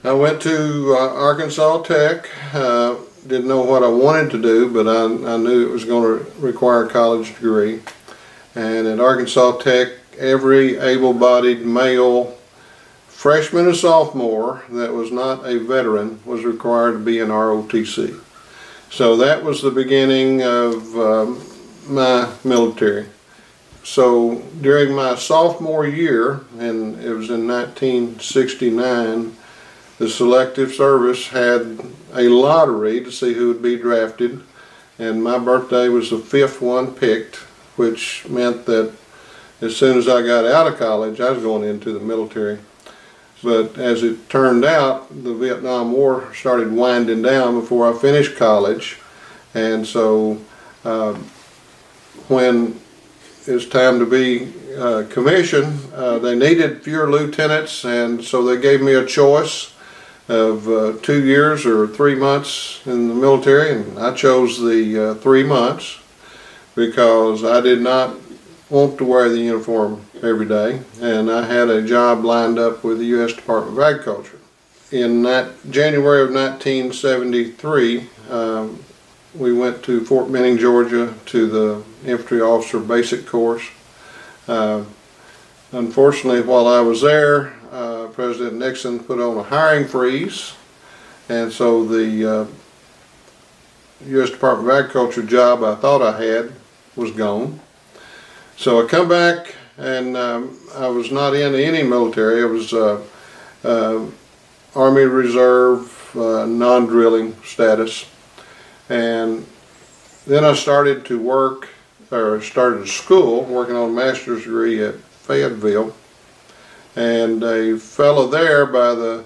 I went to Arkansas Tech. Didn't know what I wanted to do, but I knew it was going to require a college degree. And at Arkansas Tech, every able-bodied male freshman and sophomore that was not a veteran was required to be in ROTC. So that was the beginning of my military. So during my sophomore year, and it was in 1969, the Selective Service had a lottery to see who would be drafted, and my birthday was the 5th one picked, which meant that as soon as I got out of college, I was going into the military. But as it turned out, the Vietnam War started winding down before I finished college, and so when it was time to be commissioned, they needed fewer lieutenants, and so they gave me a choice of 2 years or 3 months in the military, and I chose the 3 months because I did not want to wear the uniform every day, and I had a job lined up with the U.S. Department of Agriculture. In January of 1973, we went to Fort Benning, Georgia to the Infantry Officer Basic Course. Unfortunately, while I was there, President Nixon put on a hiring freeze, and so the U.S. Department of Agriculture job I thought I had was gone. So I come back, and I was not in any military. I was Army Reserve, non-drilling status. And then I started to work, or started school, working on a master's degree at Fayetteville. And a fellow there by the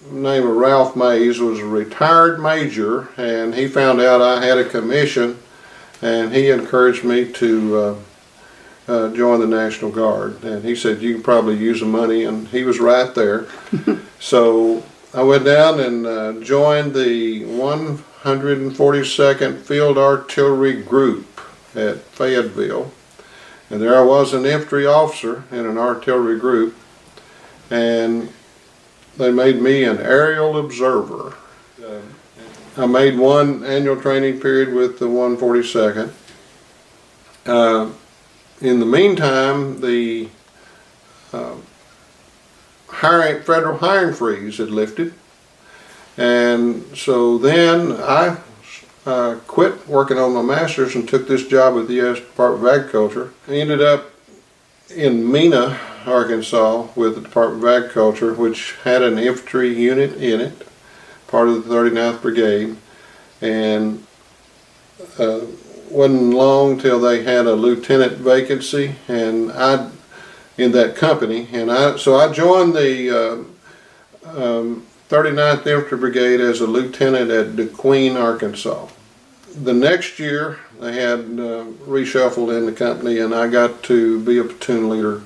name of Ralph Mays was a retired major, and he found out I had a commission, and he encouraged me to join the National Guard. And he said, you can probably use the money, and he was right there. So I went down and joined the 142nd Field Artillery Group at Fayetteville. And there I was, an infantry officer in an artillery group, and they made me an aerial observer. I made one annual training period with the 142nd. In the meantime, the federal hiring freeze had lifted, and so then I quit working on my master's and took this job with the U.S. Department of Agriculture. I ended up in Mena, Arkansas with the Department of Agriculture, which had an infantry unit in it, part of the 39th Brigade, and wasn't long till they had a lieutenant vacancy, and in that company, and so I joined the 39th Infantry Brigade as a lieutenant at DeQueen, Arkansas. The next year they had reshuffled in the company, and I got to be a platoon leader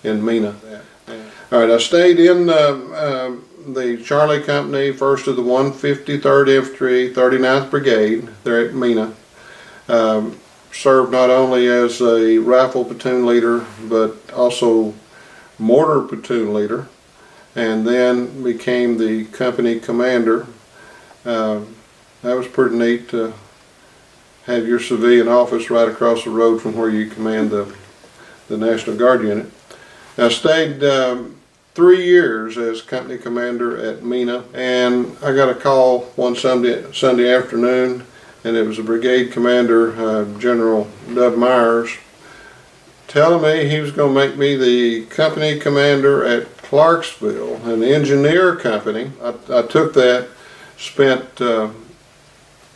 in Mena. All right, I stayed in the Charlie Company, 1st of the 153rd Infantry, 39th Brigade, there at Mena. Served not only as a rifle platoon leader, but also mortar platoon leader, and then became the company commander. That was pretty neat to have your civilian office right across the road from where you command the National Guard unit. I stayed 3 years as company commander at Mena, and I got a call one Sunday afternoon, and it was a brigade commander, General Dub Myers, telling me he was going to make me the company commander at Clarksville, an engineer company. I took that, spent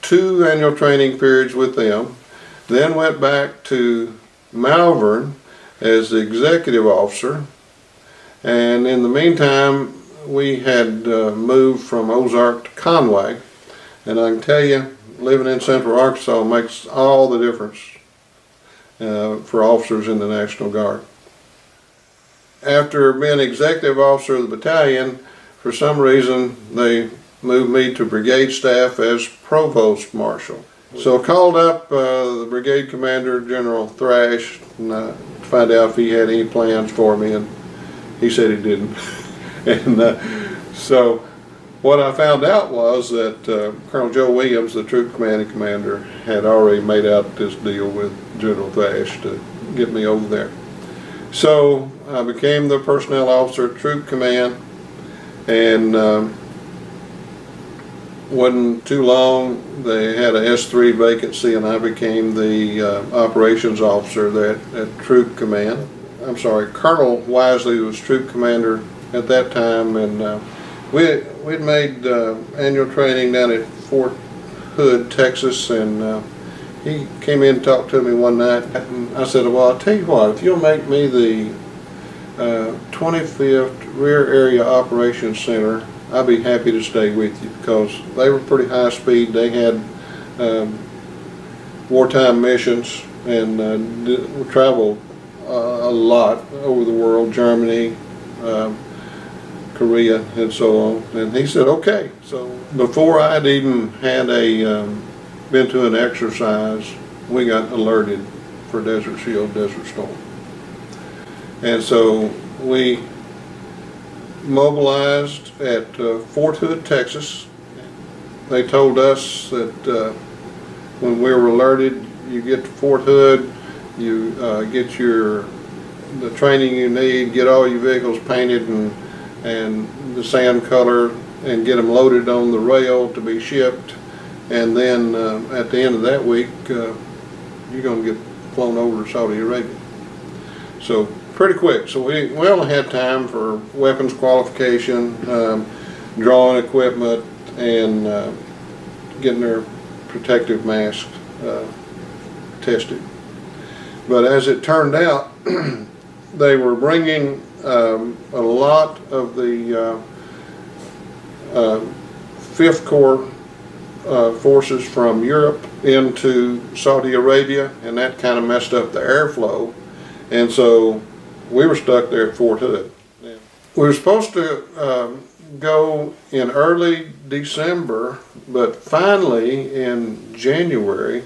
2 annual training periods with them, then went back to Malvern as the executive officer, and in the meantime we had moved from Ozark to Conway, and I can tell you, living in Central Arkansas makes all the difference for officers in the National Guard. After being executive officer of the battalion, for some reason they moved me to brigade staff as provost marshal. So I called up the brigade commander, General Thrash, to find out if he had any plans for me, and he said he didn't. And So what I found out was that Colonel Joe Williams, the troop commanding commander, had already made out this deal with General Thash to get me over there. So I became the personnel officer at Troop Command, and wasn't too long they had a S3 vacancy, and I became the operations officer there at Troop Command. I'm sorry, Colonel Wisely was troop commander at that time, and we'd made annual training down at Fort Hood, Texas, and he came in and talked to me one night, and I said, well, I'll tell you what, if you'll make me the 25th Rear Area Operations Center, I'd be happy to stay with you, because they were pretty high speed. They had wartime missions and traveled a lot over the world, Germany, Korea, and so on. And he said, okay. So before I'd even had been to an exercise, we got alerted for Desert Shield, Desert Storm. And so we mobilized at Fort Hood, Texas. They told us that when we were alerted, you get to Fort Hood, you get the training you need, get all your vehicles painted and the sand color, and get them loaded on the rail to be shipped. And then at the end of that week, you're going to get flown over to Saudi Arabia. So pretty quick. So we only had time for weapons qualification, drawing equipment, and getting their protective mask tested. But as it turned out, they were bringing a lot of the 5th Corps forces from Europe into Saudi Arabia, and that kind of messed up the airflow, and so we were stuck there at Fort Hood. We were supposed to go in early December, but finally in January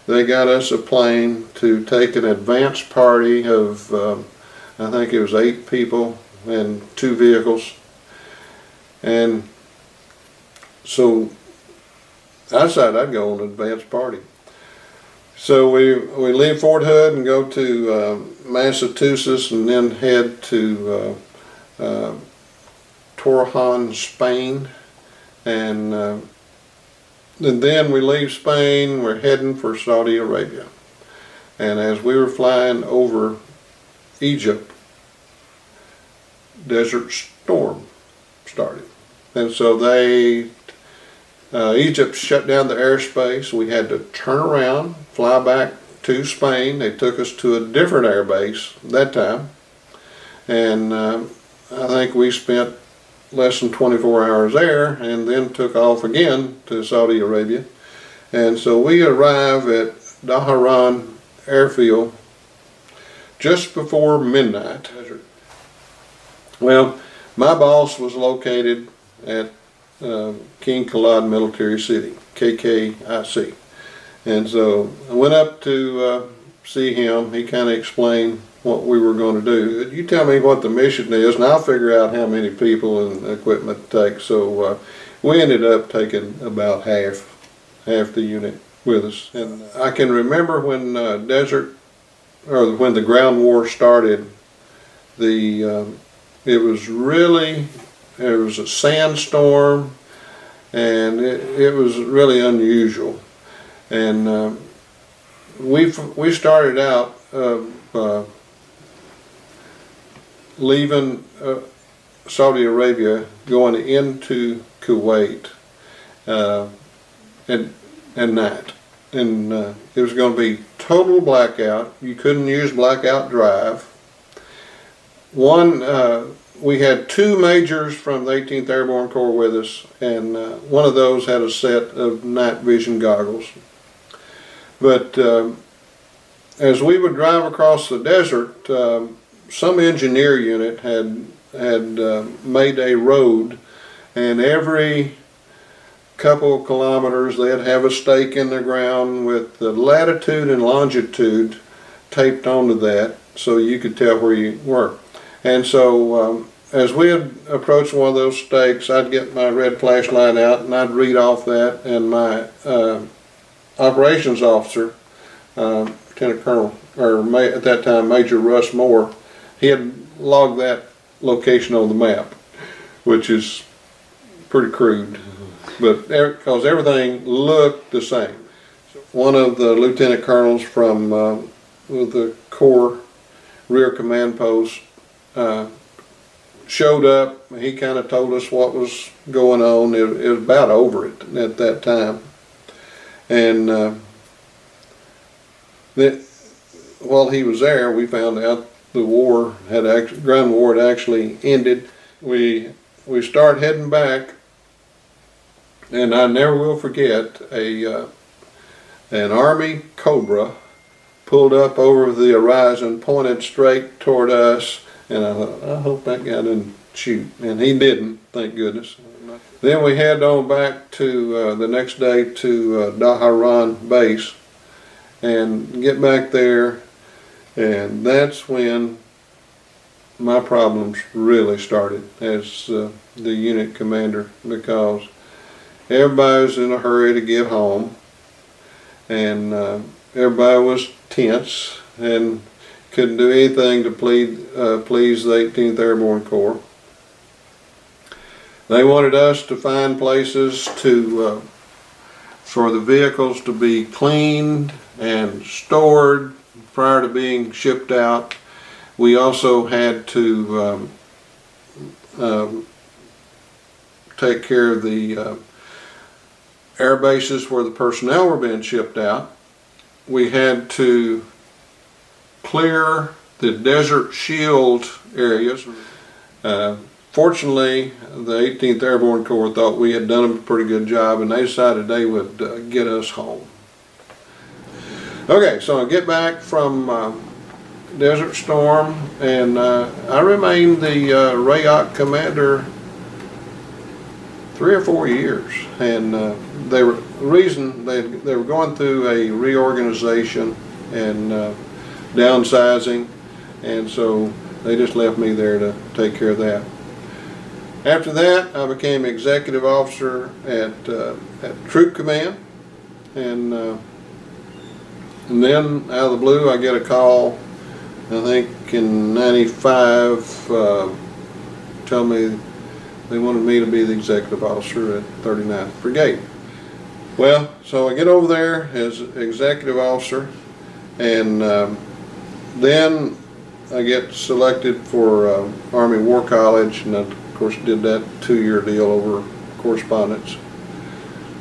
they got us a plane to take an advance party of I think it was 8 people and 2 vehicles. And so I decided I'd go on an advance party. So we leave Fort Hood and go to Massachusetts, and then head to Torrejon, Spain, and then we leave Spain. We're heading for Saudi Arabia. And as we were flying over Egypt, Desert Storm started, and so Egypt shut down the airspace. We had to turn around, fly back to Spain. They took us to a different air base that time, and I think we spent less than 24 hours there, and then took off again to Saudi Arabia. And so we arrive at Dhahran Airfield just before midnight. Well, my boss was located at King Khalid Military City, KKIC. And so I went up to see him. He kind of explained what we were going to do. You tell me what the mission is, and I'll figure out how many people and equipment it takes. So we ended up taking about half the unit with us. And I can remember when when the ground war started, it was a sandstorm, and it was really unusual. And we started out leaving Saudi Arabia, going into Kuwait at night, and it was going to be total blackout. You couldn't use blackout drive. We had 2 majors from the 18th Airborne Corps with us, and one of those had a set of night vision goggles. But as we would drive across the desert, some engineer unit had made a road, and every couple of kilometers they'd have a stake in the ground with the latitude and longitude taped onto that, so you could tell where you were. And so as we'd approach one of those stakes, I'd get my red flashlight out and I'd read off that, and my operations officer, Lieutenant Colonel, or at that time Major Russ Moore, he had logged that location on the map, which is pretty crude, but because everything looked the same. One of the lieutenant colonels from the Corps Rear Command Post showed up. He kind of told us what was going on. It was about over it at that time, and while he was there, we found out the war had ground war had actually ended. We start heading back, and I never will forget an Army Cobra pulled up over the horizon, pointed straight toward us, and I thought, I hope that guy didn't shoot, and he didn't, thank goodness. Then we head on back to the next day to Daharan base, and get back there, and that's when my problems really started as the unit commander, because everybody was in a hurry to get home, and everybody was tense and couldn't do anything to please the 18th Airborne Corps. They wanted us to find places for the vehicles to be cleaned and stored prior to being shipped out. We also had to take care of the air bases where the personnel were being shipped out. We had to clear the desert shield areas. Fortunately, the 18th Airborne Corps thought we had done a pretty good job, and they decided they would get us home. Okay, so I get back from Desert Storm, and I remained the RAOC commander 3 or 4 years, and they were going through a reorganization and downsizing, and so they just left me there to take care of that. After that, I became executive officer at Troop Command, and then out of the blue I get a call, I think in '95, tell me they wanted me to be the executive officer at 39th Brigade. Well, so I get over there as executive officer, and then I get selected for Army War College, and I, of course, did that 2-year deal over correspondence.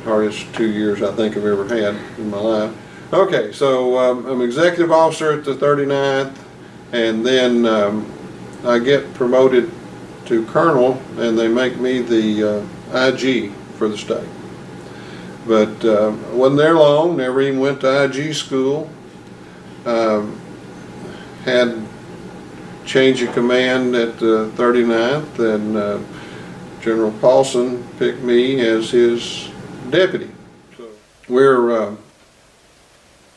Hardest 2 years I think I've ever had in my life. Okay, so I'm executive officer at the 39th, and then I get promoted to colonel, and they make me the IG for the state. But wasn't there long, never even went to IG school. Had change of command at the 39th, and General Paulson picked me as his deputy. So we're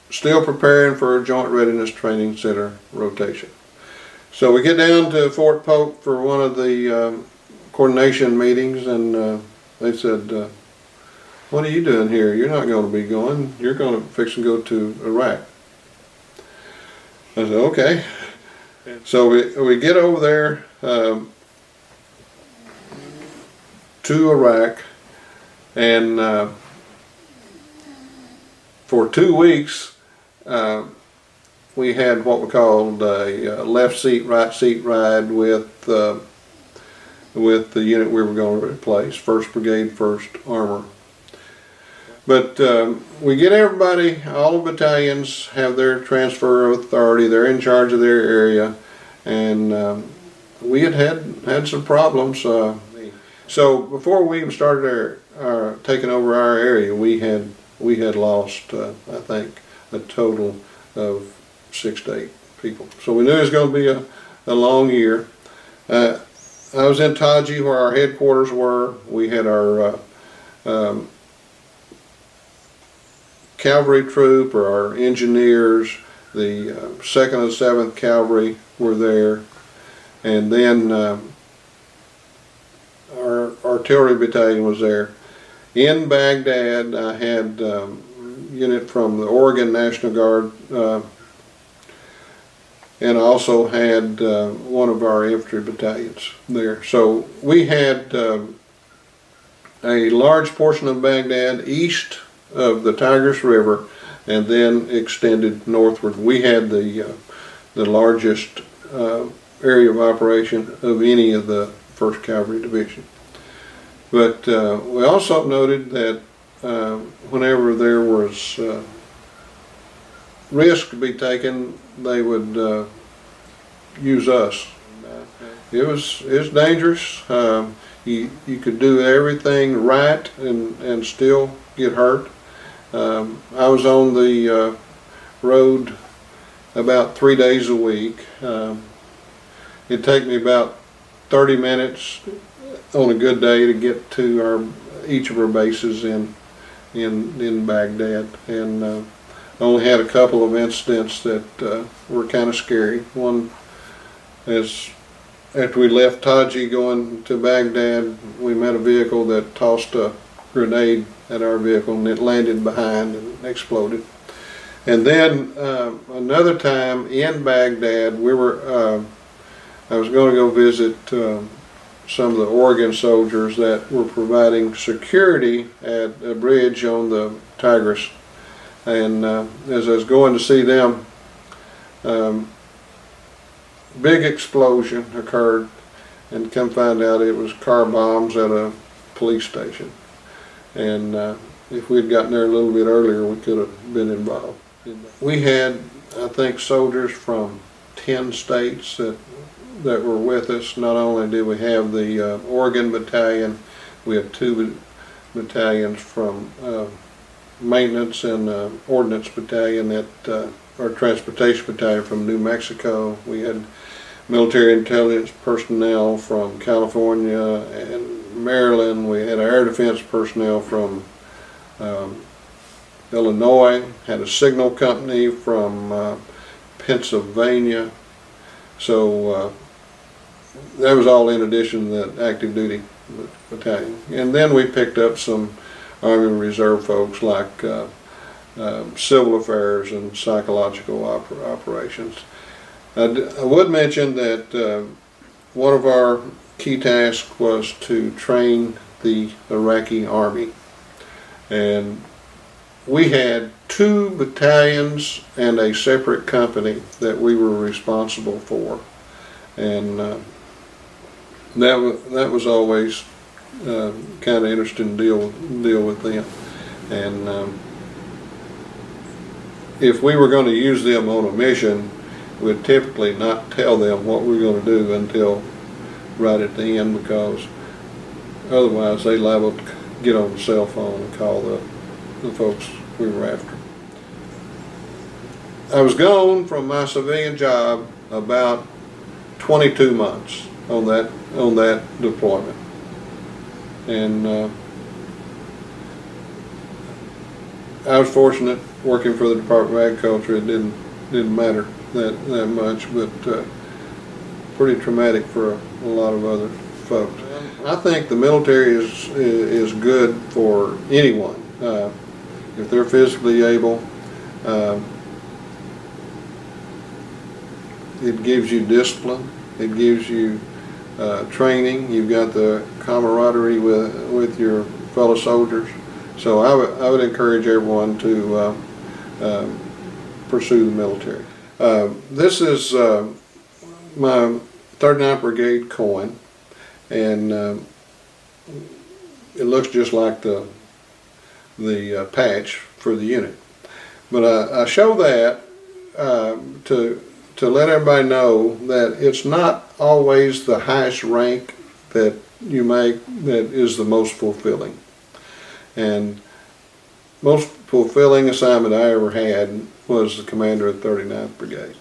still preparing for a Joint Readiness Training Center rotation. So we get down to Fort Polk for one of the coordination meetings, and they said, what are you doing here? You're not going to be going. You're going to fix and go to Iraq. I said, okay. So we get over there to Iraq, and for 2 weeks we had what we called a left seat, right seat ride with the unit we were going to replace, 1st Brigade, 1st Armor. But we get everybody, all the battalions have their transfer of authority, they're in charge of their area, and we had some problems. So before we even started taking over our area, we had lost, I think, a total of 6 to 8 people. So we knew it was going to be a long year. I was in Taji, where our headquarters were. We had our cavalry troop, or our engineers, the 2nd and 7th Cavalry were there, and then artillery battalion was there. In Baghdad, I had a unit from the Oregon National Guard, and I also had one of our infantry battalions there. So we had a large portion of Baghdad east of the Tigris River, and then extended northward. We had the largest area of operation of any of the 1st Cavalry Division. But we also noted that whenever there was risk to be taken, they would use us. It was dangerous. You could do everything right and still get hurt. I was on the road about 3 days a week. It'd take me about 30 minutes on a good day to get to each of our bases in Baghdad, and I only had a couple of incidents that were kind of scary. One is after we left Taji going to Baghdad, we met a vehicle that tossed a grenade at our vehicle, and it landed behind and exploded. And then another time in Baghdad, I was going to go visit some of the Oregon soldiers that were providing security at a bridge on the Tigris. And as I was going to see them, big explosion occurred, and come find out it was car bombs at a police station. And if we had gotten there a little bit earlier, we could have been involved. We had, I think, soldiers from 10 states that were with us. Not only did we have the Oregon Battalion, we had 2 battalions from Maintenance and Ordnance Battalion or Transportation Battalion from New Mexico. We had military intelligence personnel from California and Maryland. We had air defense personnel from Illinois, had a signal company from Pennsylvania. So that was all in addition to that active duty battalion. And then we picked up some Army Reserve folks like civil affairs and psychological operations. I would mention that one of our key tasks was to train the Iraqi Army. And we had 2 battalions and a separate company that we were responsible for. And that was always kind of interesting to deal with them. And if we were going to use them on a mission, we'd typically not tell them what we were going to do until right at the end, because otherwise they liable to get on the cell phone and call the folks we were after. I was gone from my civilian job about 22 months on that deployment, and I was fortunate working for the Department of Agriculture. It didn't matter that much, but pretty traumatic for a lot of other folks. I think the military is good for anyone if they're physically able. It gives you discipline. It gives you training. You've got the camaraderie with your fellow soldiers. So I would encourage everyone to pursue the military. This is my 39th Brigade coin, and it looks just like the patch for the unit. But I show that to let everybody know that it's not always the highest rank that you make that is the most fulfilling. And most fulfilling assignment I ever had was the commander of the 39th Brigade.